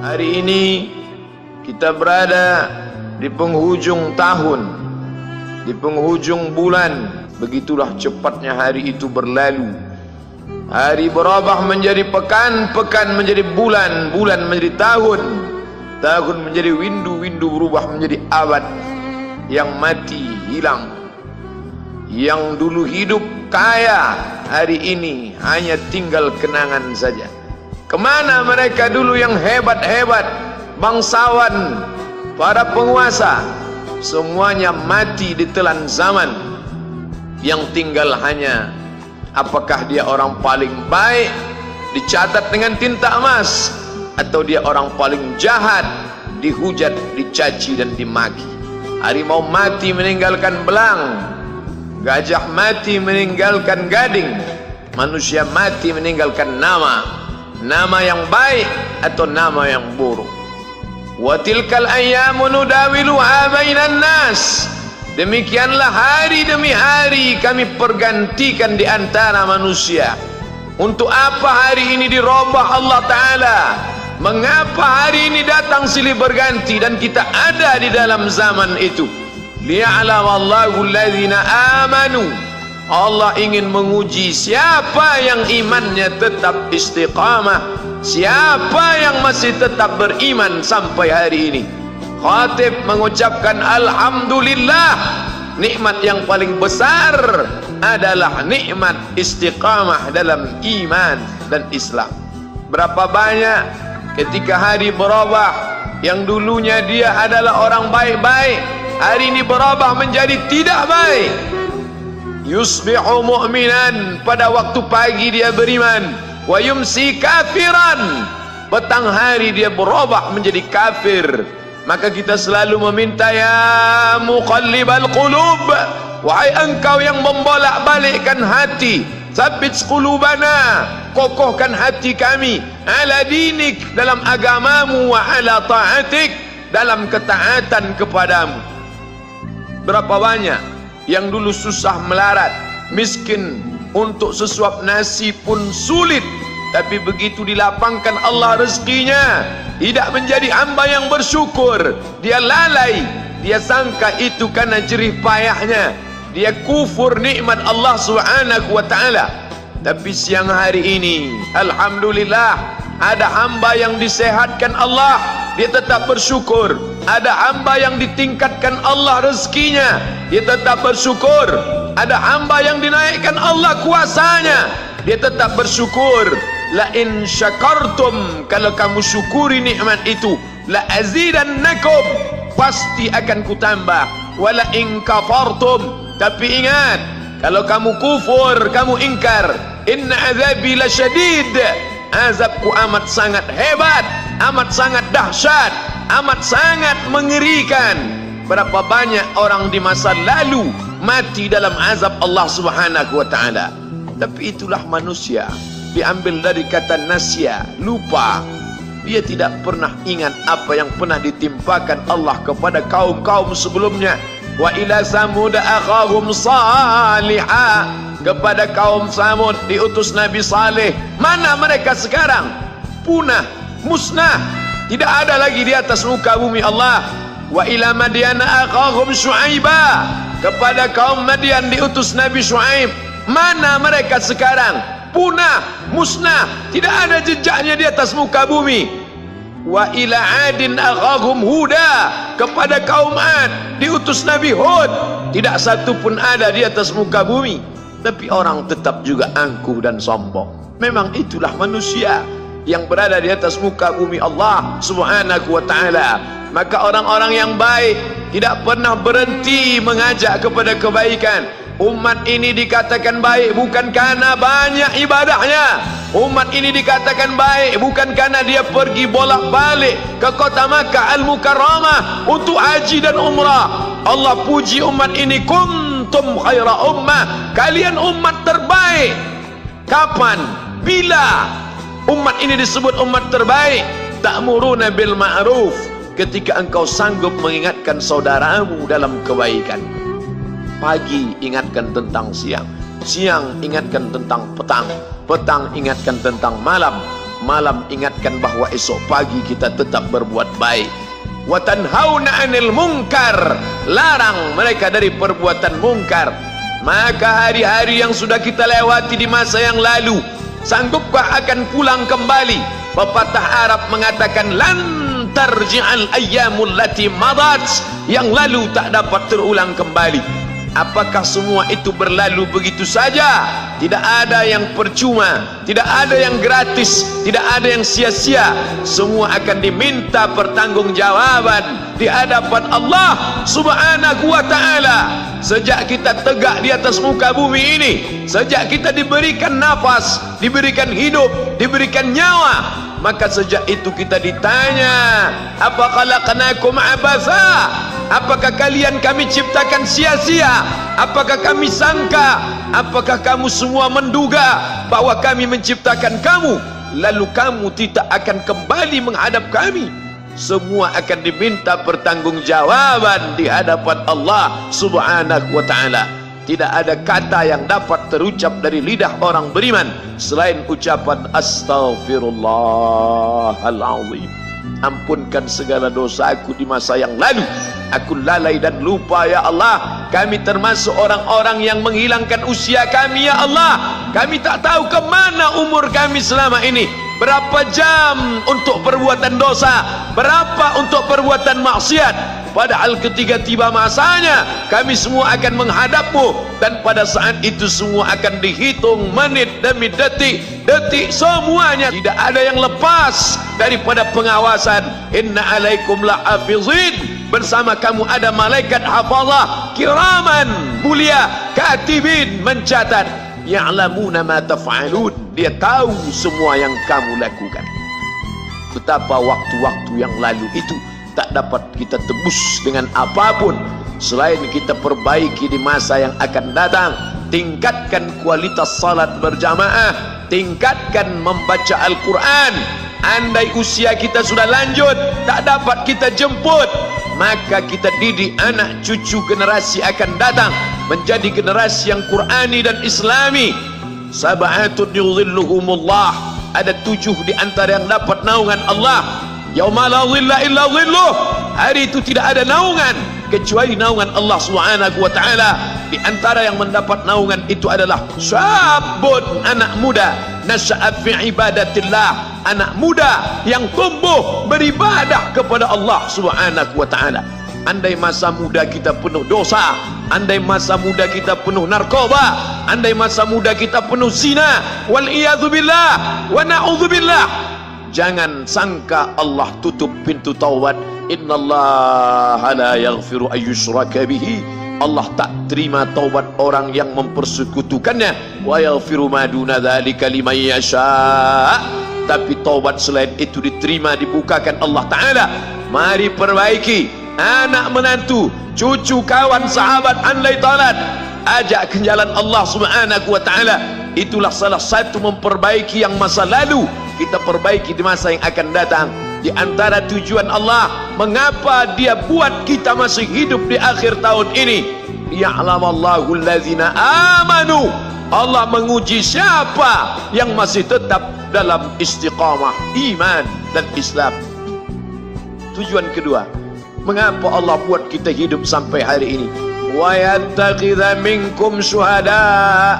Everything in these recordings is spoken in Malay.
Hari ini kita berada di penghujung tahun, di penghujung bulan. Begitulah cepatnya hari itu berlalu. Hari berubah menjadi pekan, pekan menjadi bulan, bulan menjadi tahun, tahun menjadi windu, windu berubah menjadi abad. Yang mati hilang, yang dulu hidup kaya, hari ini hanya tinggal kenangan saja. Kemana mereka dulu yang hebat-hebat, bangsawan, para penguasa? Semuanya mati ditelan zaman. Yang tinggal hanya apakah dia orang paling baik, dicatat dengan tinta emas, atau dia orang paling jahat, dihujat, dicaci dan dimaki. Harimau mati meninggalkan belang, gajah mati meninggalkan gading, manusia mati meninggalkan nama. Nama yang baik atau nama yang buruk. Wa tilkal ayyamu nudawiluha bainan nas. Demikianlah hari demi hari kami pergantikan di antara manusia. Untuk apa hari ini dirubah Allah Ta'ala? Mengapa hari ini datang silih berganti dan kita ada di dalam zaman itu? Liya'lamallahu alladhina amanu. Allah ingin menguji siapa yang imannya tetap istiqamah, siapa yang masih tetap beriman sampai hari ini. Khatib mengucapkan alhamdulillah, nikmat yang paling besar adalah nikmat istiqamah dalam iman dan Islam. Berapa banyak ketika hari berubah, yang dulunya dia adalah orang baik-baik, hari ini berubah menjadi tidak baik. Yusbihu mu'minan, pada waktu pagi dia beriman, wa yumsi kafiran, petang hari dia berubah menjadi kafir. Maka kita selalu meminta, ya muqallibal qulub, wahai engkau yang membolak-balikkan hati, tsabbit qulubana, kokohkan hati kami, ala dinik, dalam agamamu, wa ala ta'atik, dalam ketaatan kepadamu. Berapa banyak yang dulu susah melarat, miskin, untuk sesuap nasi pun sulit, tapi begitu dilapangkan Allah rezekinya, tidak menjadi hamba yang bersyukur. Dia lalai, dia sangka itu karena jerih payahnya, dia kufur nikmat Allah Subhanahu wa ta'ala. Tapi siang hari ini alhamdulillah, ada hamba yang disehatkan Allah, dia tetap bersyukur. Ada hamba yang ditingkatkan Allah rezekinya, dia tetap bersyukur. Ada hamba yang dinaikkan Allah kuasanya, dia tetap bersyukur. La in syakartum, kalau kamu syukuri nikmat itu, la azidannakum, pasti akan kutambah. Wala in kafartum, tapi ingat, kalau kamu kufur, kamu ingkar, inna azabi lasyadid, azabku amat sangat hebat, amat sangat dahsyat, amat sangat mengerikan. Berapa banyak orang di masa lalu mati dalam azab Allah Subhanahu wa ta'ala. Tapi itulah manusia, diambil dari kata nasya, lupa. Dia tidak pernah ingat apa yang pernah ditimpakan Allah kepada kaum-kaum sebelumnya. Wa ila samud akhahum salihah, kepada kaum Samud diutus Nabi Saleh. Mana mereka sekarang? Punah, musnah, tidak ada lagi di atas muka bumi Allah. Wa ila Madyana akhahum Syu'aiba, kepada kaum Madian diutus Nabi Syu'aib. Mana mereka sekarang? Punah, musnah, tidak ada jejaknya di atas muka bumi. Wa ila Adin akhahum Huda, kepada kaum Ad diutus Nabi Hud. Tidak satu pun ada di atas muka bumi. Tapi orang tetap juga angkuh dan sombong. Memang itulah manusia yang berada di atas muka bumi Allah Subhanahu wa ta'ala. Maka orang-orang yang baik tidak pernah berhenti mengajak kepada kebaikan. Umat ini dikatakan baik bukan karena banyak ibadahnya. Umat ini dikatakan baik bukan karena dia pergi bolak-balik ke kota Makkah Al-Mukarramah untuk haji dan umrah. Allah puji umat ini, kuntum khaira ummah, kalian umat terbaik. Kapan? Bila umat ini disebut umat terbaik? Ta'muruna bil ma'ruf, ketika engkau sanggup mengingatkan saudaramu dalam kebaikan. Pagi ingatkan tentang siang, siang ingatkan tentang petang, petang ingatkan tentang malam, malam ingatkan bahwa esok pagi kita tetap berbuat baik. Wa tanhauna 'anil munkar, larang mereka dari perbuatan mungkar. Maka hari-hari yang sudah kita lewati di masa yang lalu, sanggupkah akan pulang kembali? Pepatah Arab mengatakan lan tarji'al ayyamul lati madat, yang lalu tak dapat terulang kembali. Apakah semua itu berlalu begitu saja? Tidak ada yang percuma, tidak ada yang gratis, tidak ada yang sia-sia. Semua akan diminta pertanggungjawaban di hadapan Allah Subhanahu wa ta'ala. Sejak kita tegak di atas muka bumi ini, sejak kita diberikan nafas, diberikan hidup, diberikan nyawa, maka sejak itu kita ditanya, apa khalaqnakum abatha? Apakah kalian kami ciptakan sia-sia? Apakah kami sangka? Apakah kamu semua menduga bahwa kami menciptakan kamu lalu kamu tidak akan kembali menghadap kami? Semua akan diminta pertanggungjawaban di hadapan Allah Subhanahu wa ta'ala. Tidak ada kata yang dapat terucap dari lidah orang beriman selain ucapan astaghfirullahalazim. Ampunkan segala dosaku di masa yang lalu. Aku lalai dan lupa ya Allah. Kami termasuk orang-orang yang menghilangkan usia kami ya Allah. Kami tak tahu ke mana umur kami selama ini. Berapa jam untuk perbuatan dosa, berapa untuk perbuatan maksiat. Padahal ketika tiba masanya, kami semua akan menghadapmu, dan pada saat itu semua akan dihitung menit demi detik, detik semuanya. Tidak ada yang lepas daripada pengawasan. Inna alaikum lahafizin, bersama kamu ada malaikat hafazah kiraman mulia, katibin mencatat, ya'lamuna ma taf'alun, dia tahu semua yang kamu lakukan. Betapa waktu-waktu yang lalu itu tak dapat kita tebus dengan apapun selain kita perbaiki di masa yang akan datang. Tingkatkan kualitas salat berjamaah, tingkatkan membaca Al-Quran. Andai usia kita sudah lanjut, tak dapat kita jemput, maka kita didik anak cucu generasi akan datang menjadi generasi yang Qurani dan Islami. Sab'atun yudhilluhumullah, ada 7 di antara yang dapat naungan Allah. Yauma la dhilla illa dhilluh, hari itu tidak ada naungan kecuali naungan Allah Subhanahu wa ta'ala. Di antara yang mendapat naungan itu adalah syabun, anak muda, nasya'at fi ibadatillah, anak muda yang tumbuh beribadah kepada Allah Subhanahu wa ta'ala. Andai masa muda kita penuh dosa, andai masa muda kita penuh narkoba, andai masa muda kita penuh zina, wal iyadzubillah wa na'udzubillah, jangan sangka Allah tutup pintu taubat. Innallaha la yaghfiru ayyushraka bihi, Allah tak terima taubat orang yang mempersekutukannya. Wa yaghfiru ma duna dzalika liman yasha, tapi taubat selain itu diterima, dibukakan Allah Ta'ala. Mari perbaiki anak menantu, cucu, kawan, sahabat, andai talat, ajak ke jalan Allah Subhanahu wa ta'ala. Itulah salah satu memperbaiki yang masa lalu, kita perbaiki di masa yang akan datang. Di antara tujuan Allah mengapa dia buat kita masih hidup di akhir tahun ini, ya'lamallahu allazina amanu, Allah menguji siapa yang masih tetap dalam istiqamah iman dan Islam. Tujuan kedua, mengapa Allah buat kita hidup sampai hari ini? Wa yattakhidha minkum syuhada,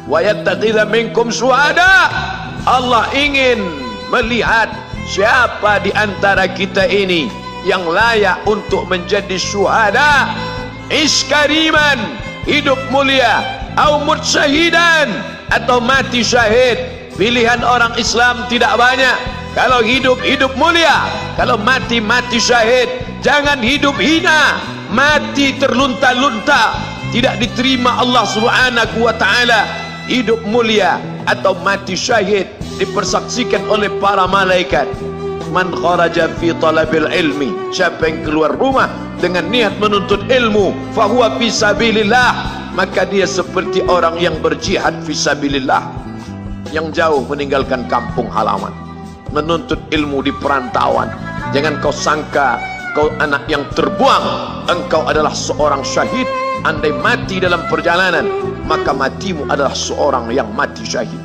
wa yattakhidha minkum syuhada, Allah ingin melihat siapa di antara kita ini yang layak untuk menjadi syuhada. Iskariman, hidup mulia, au mutsyahidan, atau mati syahid. Pilihan orang Islam tidak banyak. Kalau hidup, hidup mulia. Kalau mati, mati syahid. Jangan hidup hina, mati terlunta-lunta, tidak diterima Allah Subhanahu wa ta'ala. Hidup mulia atau mati syahid dipersaksikan oleh para malaikat. Man kharaja fi talabil ilmi, siapa yang keluar rumah dengan niat menuntut ilmu, fahuwa fi sabilillah, maka dia seperti orang yang berjihad fi sabilillah, yang jauh meninggalkan kampung halaman, menuntut ilmu di perantauan. Jangan kau sangka kau anak yang terbuang, engkau adalah seorang syahid. Andai mati dalam perjalanan, maka matimu adalah seorang yang mati syahid.